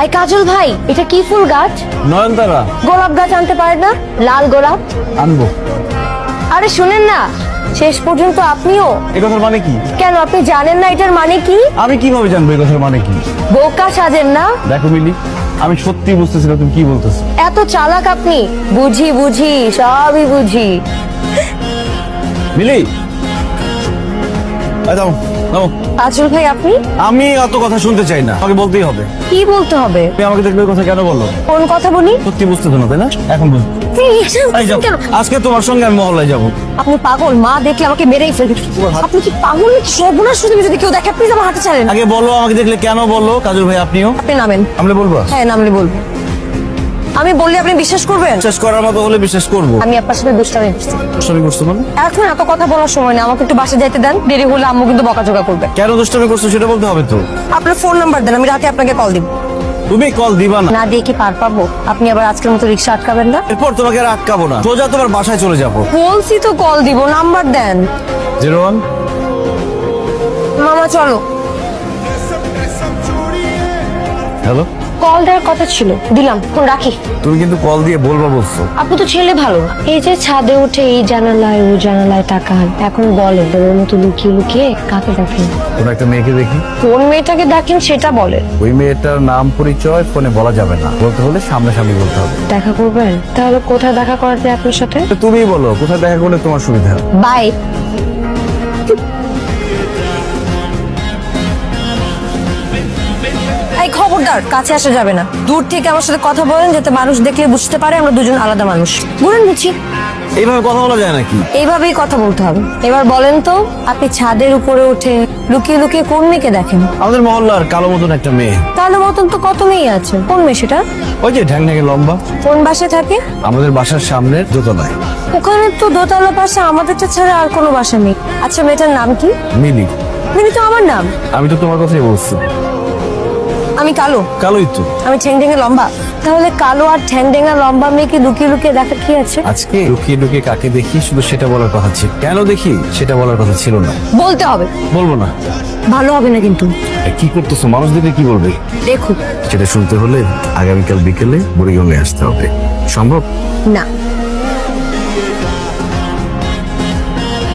I কাজল ভাই, এটা কি ফুল গাছ? নয়নতারা। গোলাপ গাছ আনতে পারেন না? লাল গোলাপ আনবো। আরে শুনেন না, শেষ পর্যন্ত আপনিও। এই কথার মানে কি? কেন আপনি জানেন না এটার মানে কি? আমি কিভাবে জানবো এই কথার মানে কি? বোকা সাজেন না। দেখো মিলি, আমি সত্যি বুঝতেছি না তুমি কি বলতেছো। এত চালাক আপনি। বুঝি বুঝি, সবই বুঝি। মিলি, এই দাও দাও। কাজল ভাই আপনি? আমি অত কথা শুনতে চাই না, আমাকে বলতেই হবে। কি বলতে হবে? তুমি আমাকে দেখলে ওই কথা কেন বলো? কোন কথা বলি? সত্যি বুঝতেছো না তাই না? এখন বুঝ। এই যাও, কেন? আজকে তোমার সঙ্গে আমি মহল্লায় যাবো। আপনি পাগল? মা দেখলে আমাকে মেরেই ফেলবে। আপনি কি পাগল নাকি? সর্বনাশ শুধু যদি কেউ দেখে প্লিজ আমার হাতে ছাড়েন। আগে বলো, আমাকে দেখলে কেন বলো? কাজল ভাই আপনিও আপনি নামেন। আমি বলবো? হ্যাঁ নামলে বলবো। আমি বললে আপনি বিশ্বাস করবেন? বিশ্বাস করার মতো হলে বিশ্বাস করবো। আমি আপনার সাথে দুষ্টামি করছি। দুষ্টামি করছো মানে? এখন এত কথা বলার সময় না, আমাকে একটু বাসে যাইতে দেন। দেরি হলে আম্মু কিন্তু বকাঝকা করবে। কেন দুষ্টামি করছো সেটা বলতে হবে তো। আপনার ফোন নাম্বার দেন, আমি রাতে আপনাকে কল দিব। তুমি কল দিবা না? না দিয়ে কি পার পাবো? আপনি আবার আজকের মতো রিক্সা আটকাবেন না। এরপর তোমাকে আর আটকাবো না, সোজা তোমার বাসায় চলে যাবো। বলছি তো কল দিব, নাম্বার দেন। 01। মামা চলো। হ্যালো, কল দেওয়ার কথা ছিল, দিলাম। ফোন রাখি। তুমি কিন্তু কল দিয়ে বলবা বলছো। আপনি তো ছেলে ভালো। এই যে ছাদে উঠে এই জানালায় ও জানালায় তাকান, এখন বলেন ওর মতো লুকিয়ে লুকিয়ে কাকে দেখেন? কোন একটা মেয়েকে দেখি। কোন মেয়েটাকে দেখেন সেটা বলেন। ওই মেয়েটার নাম পরিচয় ফোনে বলা যাবে না, বলতে হলে সামনাসামনি বলতে হবে। দেখা করবেন? তাহলে কোথায় দেখা করা যায় আপনার সাথে? তুমি বলো কোথায় দেখা করলে তোমার সুবিধা। বাই। এই খবরদার, কাছে আসা যাবে না। দূর থেকে আমার সাথে কথা বলেন, যাতে মানুষ দেখলে বুঝতে পারে আমরা দুজন আলাদা মানুষ। বুঝলেন? বুঝি। এইভাবে কথা বলা যায় নাকি? এইভাবেই কথা বলতে হবে। এবার বলেন তো, আপনি ছাদের উপরে উঠে লুকিয়ে লুকিয়ে কোন মেয়েকে দেখেন? আমাদের মহল্লার কালো মতন একটা মেয়ে। তাহলে মতন তো কত মেয়ে আছে। কোন মেয়ে সেটা? ওই যে ঢ্যাং ঢ্যাঙে লম্বা। কোন বাসায় থাকে? আমাদের বাসার সামনের দোতলায়। ওখানে তো দোতলা পাশে আমাদেরটা ছাড়া আর কোনো বাসা নেই। আচ্ছা মেয়েটার নাম কি? মিলি। মিলি তো আমার নাম। আমি তো তোমার কথাই বলছি। আমি কালো। কালোই তো। আমি ঠ্যাং ঠ্যাঙে লম্বা। তাহলে কালো আর ঠ্যাং ঠ্যাঙা লম্বা মেয়েকে লুকিয়ে লুকিয়ে দেখা কি আছে? আজকে লুকিয়ে লুকিয়ে কাকে দেখি শুধু সেটা বলার কথা ছিল। কেন দেখি সেটা বলার কথা ছিল না। বলতে হবে। বলবো না। ভালো হবে না কিন্তু। কি করতেছো? মানুষ দেখে কি বলবে? দেখুন। সেটা শুনতে হলে আগামীকাল বিকেলে বুড়িগঙ্গায় আসতে হবে। সম্ভব? না।